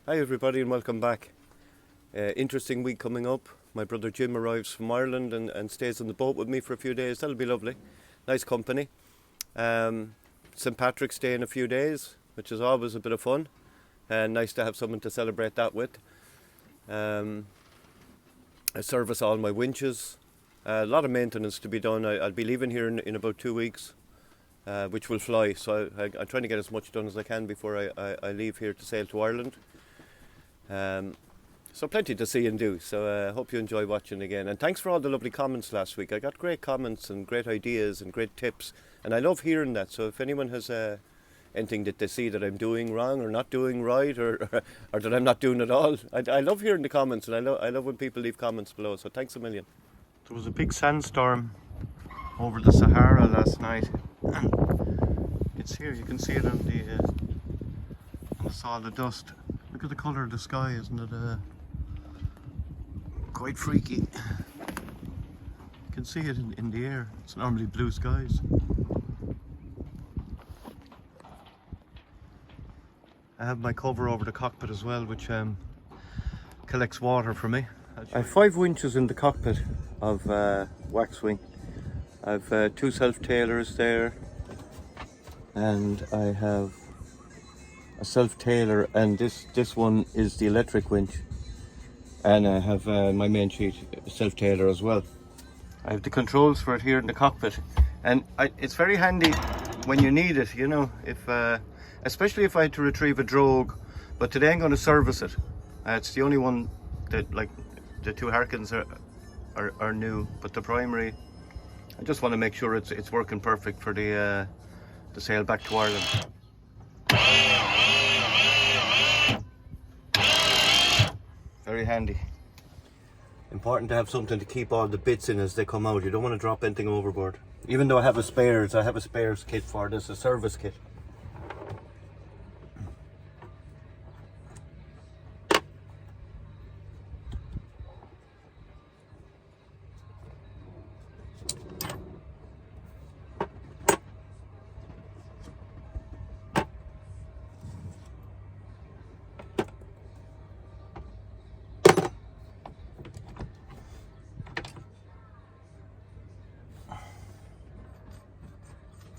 Hi everybody and welcome back. Interesting week coming up. My brother Jim arrives from Ireland and stays on the boat with me for a few days. That'll be lovely. Nice company. St. Patrick's Day in a few days, which is always a bit of fun. And nice to have someone to celebrate that with. I service all my winches. A lot of maintenance to be done. I'll be leaving here in about 2 weeks, which will fly. So I'm trying to get as much done as I can before I leave here to sail to Ireland. So plenty to see and do, so I hope you enjoy watching again, and thanks for all the lovely comments last week. I got great comments and great ideas and great tips, and I love hearing that. So if anyone has anything that they see that I'm doing wrong or not doing right, or that I'm not doing at all, I love hearing the comments, and I love when people leave comments below, so thanks a million. There was a big sandstorm over the Sahara last night, and it's here, you can see it on the solid dust. Look at the colour of the sky, isn't it quite freaky? You can see it in the air. It's normally blue skies. I have my cover over the cockpit as well, which collects water for me. I have 5 winches in the cockpit of Waxwing. I have 2 self-tailors there, and I have a self-tailer, and this one is the electric winch, and I have my main sheet self-tailer as well. I have the controls for it here in the cockpit, and it's very handy when you need it, you know, if especially if I had to retrieve a drogue. But today I'm going to service it. It's the only one that, like, the 2 Harkins are new, but the primary, I just want to make sure it's working perfect for the sail back to Ireland. Very handy. Important to have something to keep all the bits in as they come out. You don't want to drop anything overboard. Even though I have a spares kit for this, a service kit.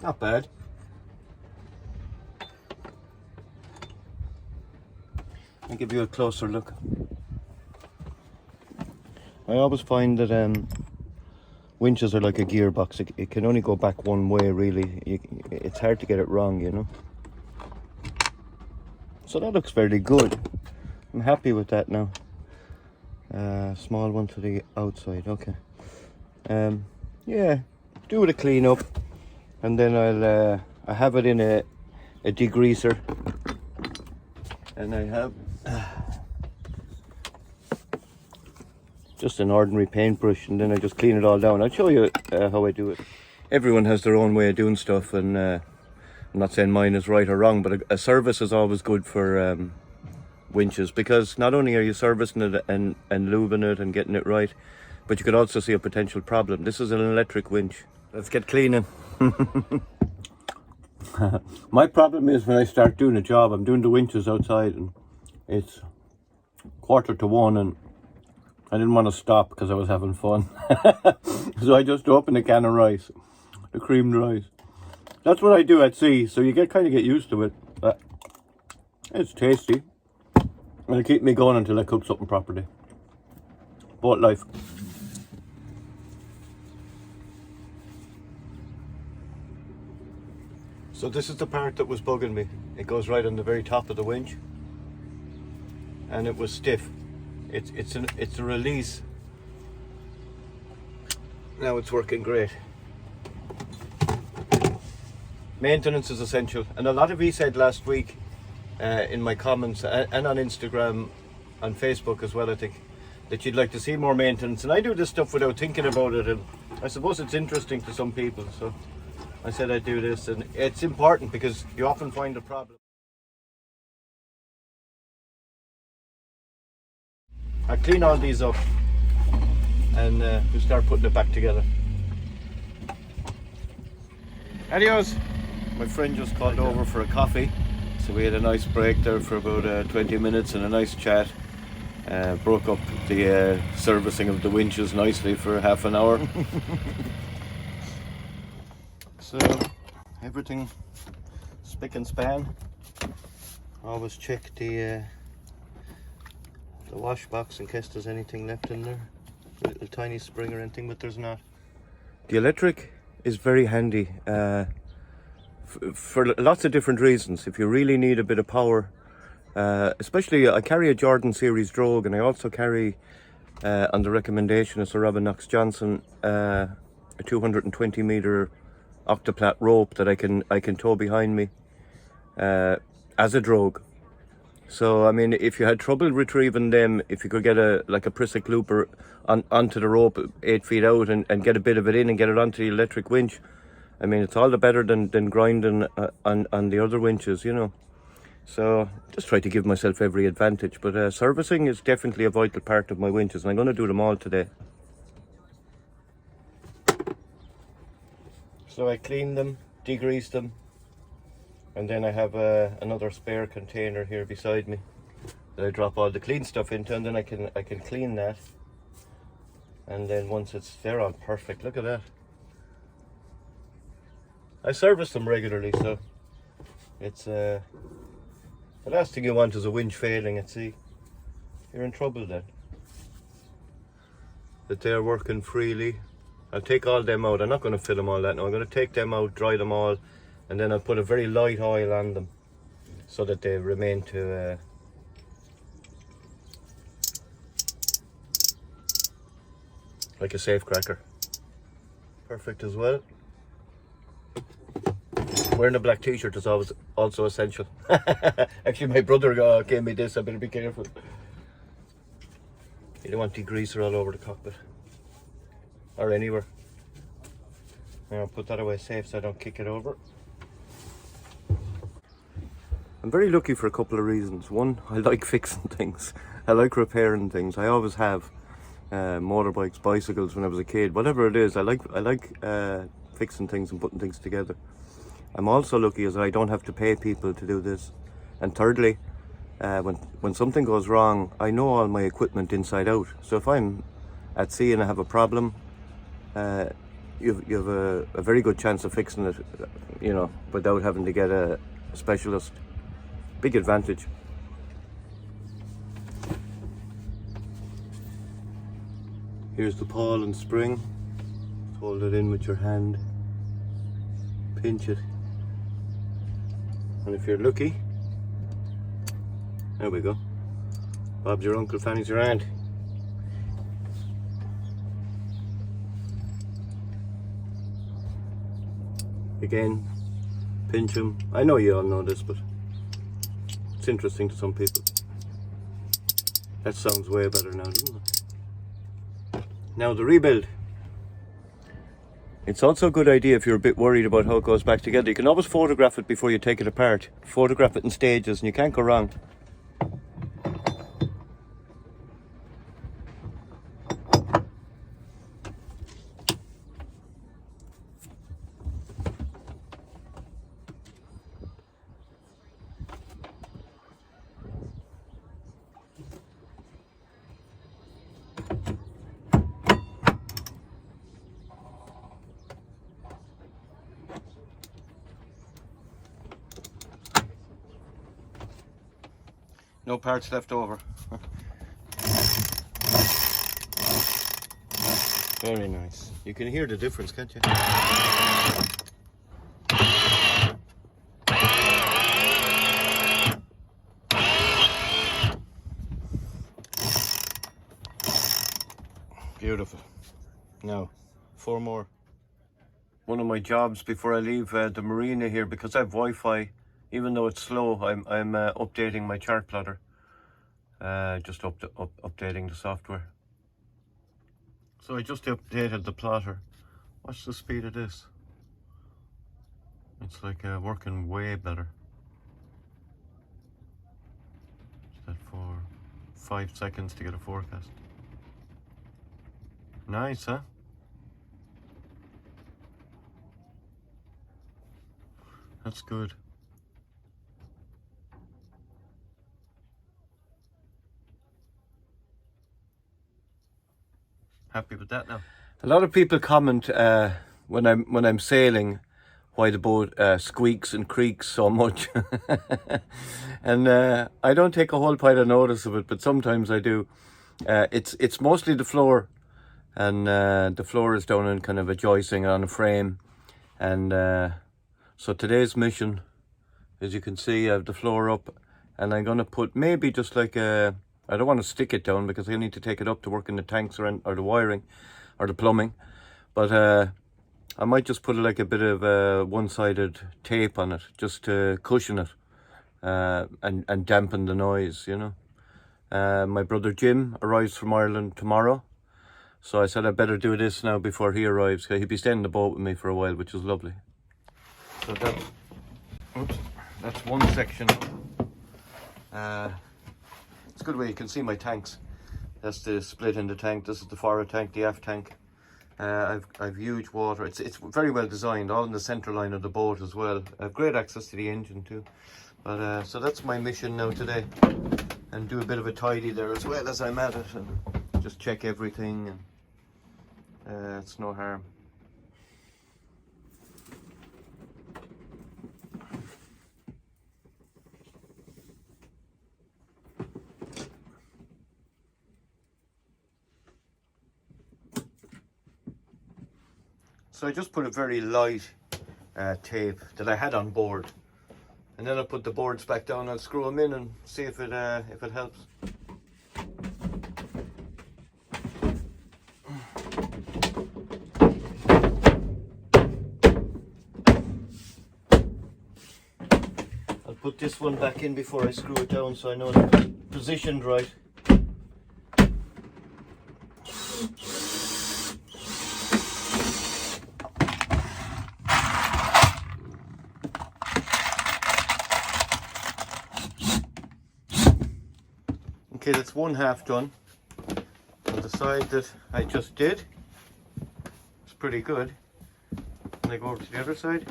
Not bad. I'll give you a closer look. I always find that winches are like a gearbox. It can only go back one way, really. It's hard to get it wrong, you know. So that looks fairly good. I'm happy with that now. Small one to the outside, okay. Yeah, do with a clean up. And then I have it in a degreaser, and I have just an ordinary paintbrush, and then I just clean it all down. I'll show you how I do it. Everyone has their own way of doing stuff, and I'm not saying mine is right or wrong, but a service is always good for winches, because not only are you servicing it and lubing it and getting it right, but you could also see a potential problem. This is an electric winch. Let's get cleaning. My problem is when I start doing a job, I'm doing the winches outside and it's 1:45, and I didn't want to stop because I was having fun. So I just opened a can of rice, the creamed rice. That's what I do at sea, so you kind of get used to it. But it's tasty. It'll keep me going until I cook something properly. Boat life. So this is the part that was bugging me. It goes right on the very top of the winch, and it was stiff. It's a release. Now it's working great. Maintenance is essential, and a lot of you said last week in my comments and on Instagram, on Facebook as well, I think, that you'd like to see more maintenance. And I do this stuff without thinking about it, and I suppose it's interesting to some people, so I said I'd do this, and it's important because you often find a problem. I clean all these up, and we start putting it back together. Adios! My friend just called over for a coffee, So we had a nice break there for about 20 minutes and a nice chat. Broke up the servicing of the winches nicely for half an hour. So everything spick and span. Always check the wash box in case there's anything left in there. A little tiny spring or anything, but there's not. The electric is very handy for lots of different reasons. If you really need a bit of power, especially I carry a Jordan series drogue, and I also carry, on the recommendation of Sir Robin Knox Johnson, a 220 meter octoplat rope that I can tow behind me as a drogue. So I mean, if you had trouble retrieving them, if you could get a Pristic looper onto the rope 8 feet out and get a bit of it in and get it onto the electric winch, I mean, it's all the better than grinding on the other winches, you know. So just try to give myself every advantage. But servicing is definitely a vital part of my winches, and I'm going to do them all today. So I clean them, degrease them, and then I have another spare container here beside me that I drop all the clean stuff into, and then I can clean that. And then once they're all perfect, look at that. I service them regularly, so it's the last thing you want is a winch failing at sea. You're in trouble then. That they're working freely. I'll take all them out. I'm not going to fill them all that now. I'm going to take them out, dry them all, and then I'll put a very light oil on them so that they remain to like a safe cracker. Perfect as well. Wearing a black t-shirt is always also essential. Actually, my brother gave me this. I better be careful. You don't want degreaser all over the cockpit or anywhere. I'll put that away safe so I don't kick it over. I'm very lucky for a couple of reasons. One, I like fixing things. I like repairing things. I always have. Motorbikes, bicycles when I was a kid, whatever it is, I like fixing things and putting things together. I'm also lucky as I don't have to pay people to do this. And thirdly, when something goes wrong, I know all my equipment inside out. So if I'm at sea and I have a problem, you have a very good chance of fixing it, you know, without having to get a specialist. Big advantage. Here's the pawl and spring. Hold it in with your hand. Pinch it. And if you're lucky, there we go. Bob's your uncle, Fanny's your aunt. Again, pinch them. I know you all know this, but it's interesting to some people. That sounds way better now, doesn't it? Now the rebuild. It's also a good idea if you're a bit worried about how it goes back together. You can always photograph it before you take it apart. Photograph it in stages and you can't go wrong. No parts left over. Very nice. You can hear the difference, can't you? Beautiful. Now, 4 more. One of my jobs before I leave the marina here, because I have Wi-Fi, even though it's slow, I'm updating my chart plotter. Just updating the software. So I just updated the plotter. Watch the speed of this. It's like working way better. That for 5 seconds to get a forecast. Nice, huh? That's good. happy with that now. A lot of people comment when I'm sailing why the boat squeaks and creaks so much. And I don't take a whole pile of notice of it, but sometimes I do. It's mostly the floor, and the floor is down in kind of a joisting on a frame. And so today's mission, as you can see, I have the floor up, and I'm gonna put maybe just like a, I don't want to stick it down because I need to take it up to work in the tanks or the wiring or the plumbing, but I might just put like a bit of one-sided tape on it just to cushion it and dampen the noise, you know. My brother Jim arrives from Ireland tomorrow, so I said I better do this now before he arrives, because he'll be staying in the boat with me for a while, which is lovely. So that's one section. It's a good way you can see my tanks. That's the split in the tank. This is the forward tank, the aft tank. I've huge water. It's very well designed, all in the centre line of the boat as well. I have great access to the engine too. But so that's my mission now today, and do a bit of a tidy there as well as I'm at it, and just check everything, and it's no harm. So I just put a very light tape that I had on board, and then I'll put the boards back down. I'll screw them in and see if it helps. I'll put this one back in before I screw it down, so I know that it's positioned right. Okay, that's one half done. On the side that I just did, it's pretty good. And I go over to the other side.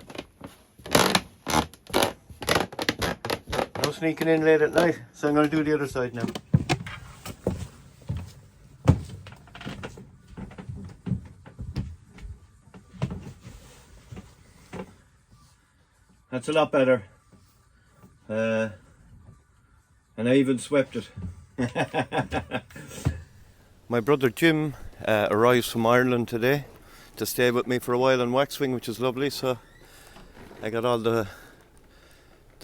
No sneaking in late at night, so I'm going to do the other side now. That's a lot better. And I even swept it. My brother Jim arrives from Ireland today to stay with me for a while on Waxwing, which is lovely. So I got all the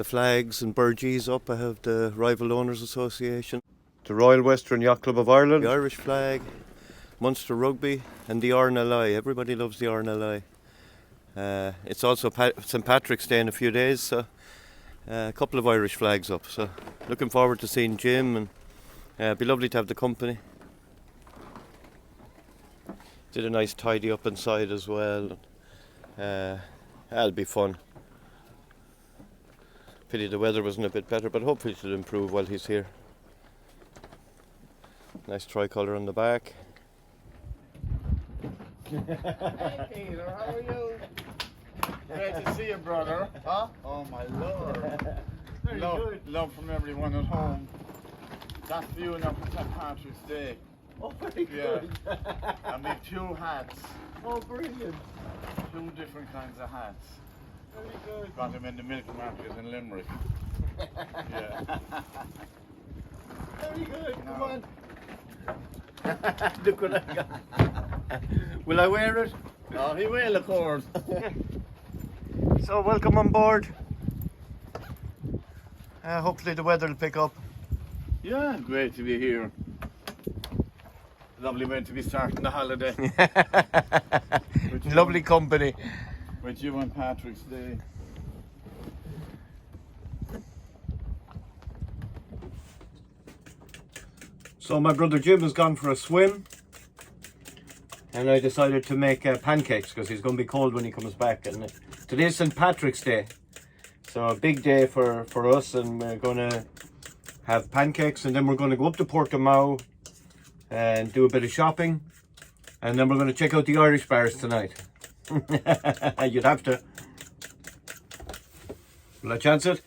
flags and burgees up. I have the Rival Owners Association, the Royal Western Yacht Club of Ireland, the Irish flag, Munster Rugby, and the RNLI. Everybody loves the RNLI. It's also St. Patrick's Day in a few days, so a couple of Irish flags up. So looking forward to seeing Jim, and it'd be lovely to have the company. Did a nice tidy up inside as well. That'll be fun. Pity the weather wasn't a bit better, but hopefully it'll improve while he's here. Nice tricolour on the back. Hey Peter, how are you? Great to see you, brother. Huh? Oh my lord. Love from everyone at home. That's viewing up for St. Patrick's Day. Oh, very good. I made 2 hats. Oh, brilliant. 2 different kinds of hats. Very good. Got them in the milk market in Limerick. Yeah. Very good. Come on. Look what I got. Will I wear it? Oh, he will, of course. So, welcome on board. Hopefully the weather will pick up. Yeah, great to be here. Lovely way to be starting the holiday. Lovely company. With you on Patrick's Day. So my brother Jim has gone for a swim, and I decided to make pancakes because he's going to be cold when he comes back. And today's St. Patrick's Day, so a big day for us, and we're going to have pancakes, and then we're going to go up to Portugal and do a bit of shopping, and then we're going to check out the Irish bars tonight. You'd have to. Will I chance it?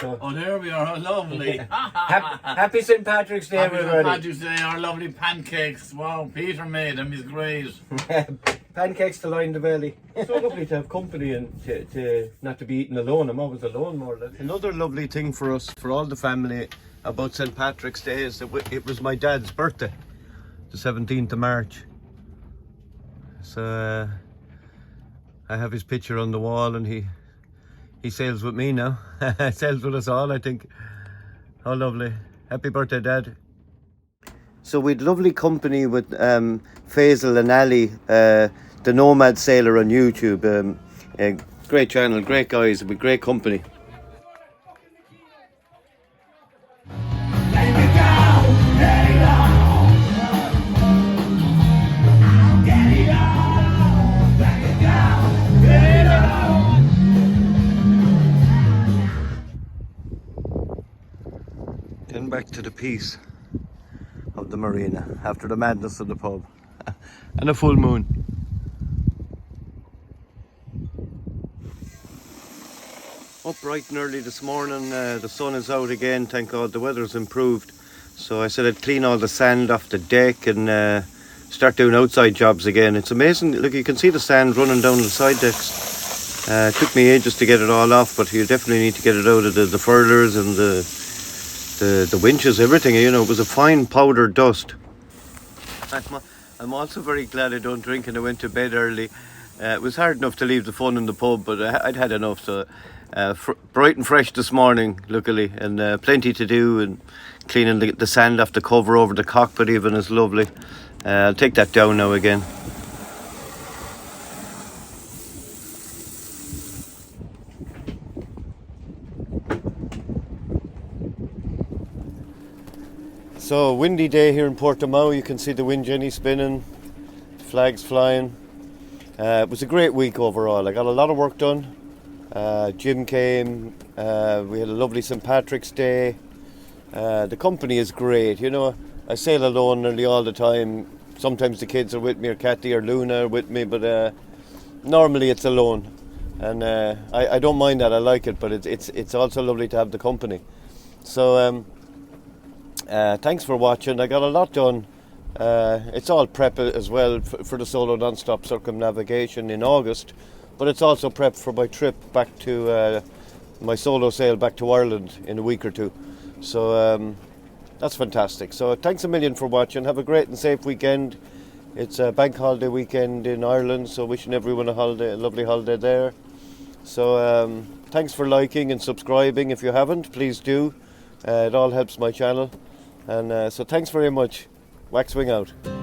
So Oh, there we are. Oh, lovely. happy St. Patrick's Day, Happy St. everybody. Patrick's Day. Our lovely pancakes. Wow, Peter made them. He's great. Pancakes to line the belly. It's so lovely to have company and to not to be eating alone. I'm always alone more or less. Another lovely thing for us, for all the family, about St. Patrick's Day is that it was my dad's birthday, the 17th of March. So I have his picture on the wall, and he sails with me now. Sails with us all, I think. How lovely. Happy birthday, Dad. So we'd lovely company with Faisal and Ali, the Nomad Sailor on YouTube. Great channel, great guys, with great company. Then back to the peace of the marina after the madness of the pub and a full moon. Up bright and early this morning, the sun is out again, thank God. The weather's improved, so I said I'd clean all the sand off the deck and start doing outside jobs again. It's amazing, look, you can see the sand running down the side decks. It took me ages to get it all off, but you definitely need to get it out of the furlers and the winches, everything, you know. It was a fine powdered dust. I'm also very glad I don't drink and I went to bed early. It was hard enough to leave the fun in the pub, but I'd had enough. So bright and fresh this morning, luckily, and plenty to do, and cleaning the sand off the cover over the cockpit even is lovely. I'll take that down now again. So, windy day here in Portimao. You can see the wind jenny spinning, flags flying. It was a great week overall. I got a lot of work done. Jim came, we had a lovely St. Patrick's Day. The company is great, you know. I sail alone nearly all the time. Sometimes the kids are with me, or Kathy or Luna are with me, but normally it's alone. And I don't mind that, I like it, but it's also lovely to have the company. So thanks for watching. I got a lot done. It's all prep as well for the solo non-stop circumnavigation in August, but it's also prep for my trip back to my solo sail back to Ireland in a week or two. So that's fantastic. So thanks a million for watching. Have a great and safe weekend. It's a bank holiday weekend in Ireland, so wishing everyone a lovely holiday there. So thanks for liking and subscribing. If you haven't, please do. It all helps my channel. And so thanks very much. Waxwing out.